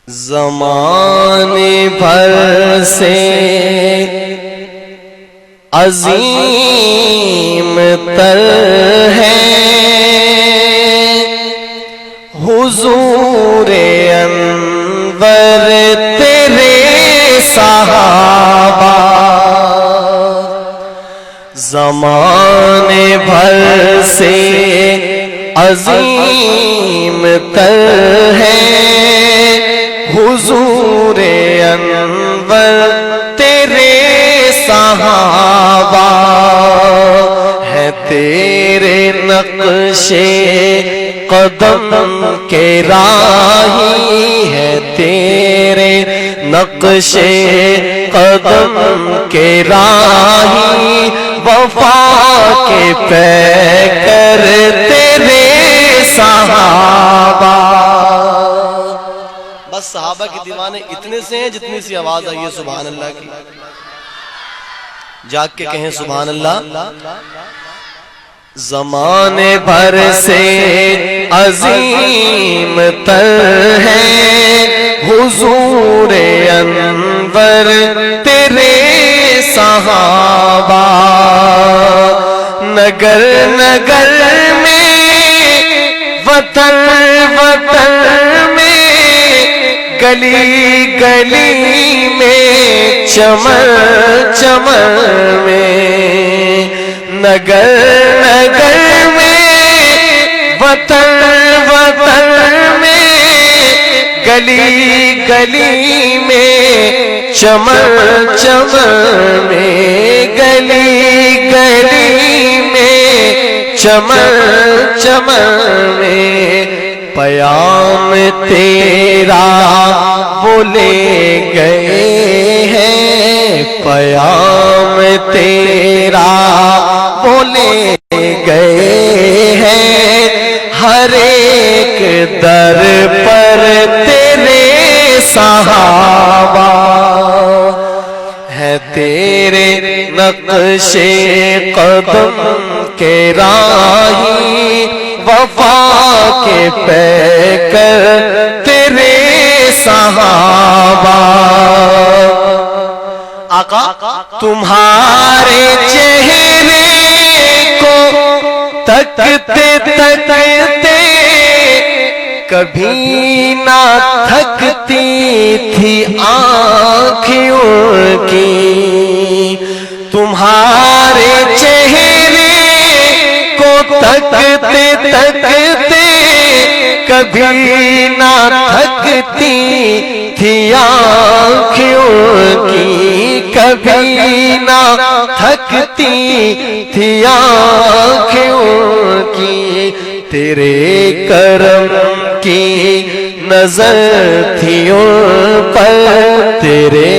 زمانے بھر سے عظیم تر ہے حضور انور تیرے صحابہ، زمانے بھر سے عظیم تر ہے حضور انور تیرے صحابہ، ہے تیرے نقش قدم کے راہی، ہے تیرے نقش قدم کے راہی، وفا کے پیکر تیرے صحابہ۔ بس صحابہ کے دیوانے اتنے سے ہیں جتنی سی آواز آئی ہے سبحان اللہ کی، جاگ کے کہیں سبحان اللہ۔ زمانے بھر سے عظیم تر ہے حضور انور تیرے صحابہ، نگر نگر میں وطن وطن میں گلی گلی میں چمن چمن میں، نگر نگر میں وطن وطن میں گلی گلی میں چمن چمن میں، گلی گلی میں چمن چمن میں، پیام تیرا وہ لے گئے ہیں، پیام تیرا وہ لے گئے ہیں، ہر ایک در پر تیرے صحابہ، ہے تیرے نقش قدم کے راہی، وفا کے پیکر تیرے صحابہ۔ آقا تمہارے چہرے کو تکتے تکتے کبھی نہ تھکتی تھی آنکھوں کی، تمہارے چہرے کو تکتے تکتے کبھی نہ تھکتی تھی آنکھوں کی، کبھی نہ تھکتی تھی آنکھوں کی، تیرے کرم کی نظر تھی ان پر، تیرے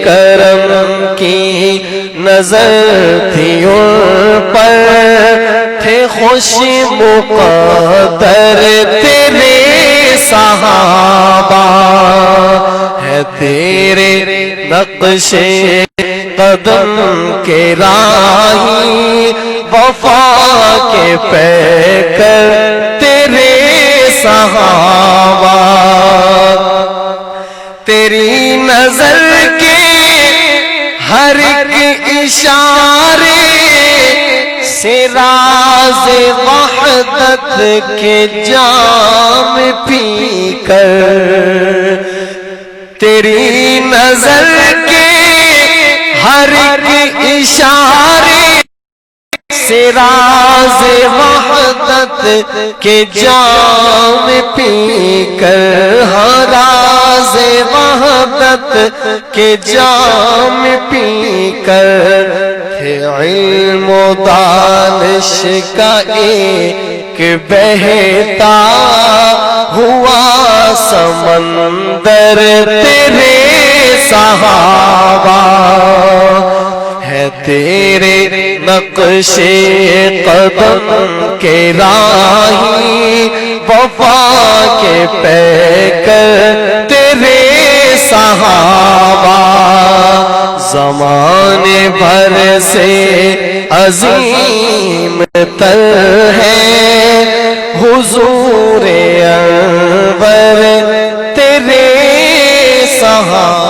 کرم کی نظر تھی ان پر، تھے خوش مقدر تیرے صحابہ، ہے تیرے نقش قدم کے راہی، وفا کے پیکر تیرے صحابہ، تیری نظر کے ہر ایک اشارے سے راز وحدت کے جام پی کر، تیری نظر کے ہر ایک اشارے سے راز وحدت کے جام پی کر، ہاں راز وحدت کے جام پی کر، تھے علم و دانش کا ایک بہتا ہوا سمندر تیرے صحابہ، ہے تیرے نقش قدم کے راہی، وفا کے پیکر تیرے صحابہ، زمانے بھر سے عظیم تر ہے حضور انور تیرے یہاں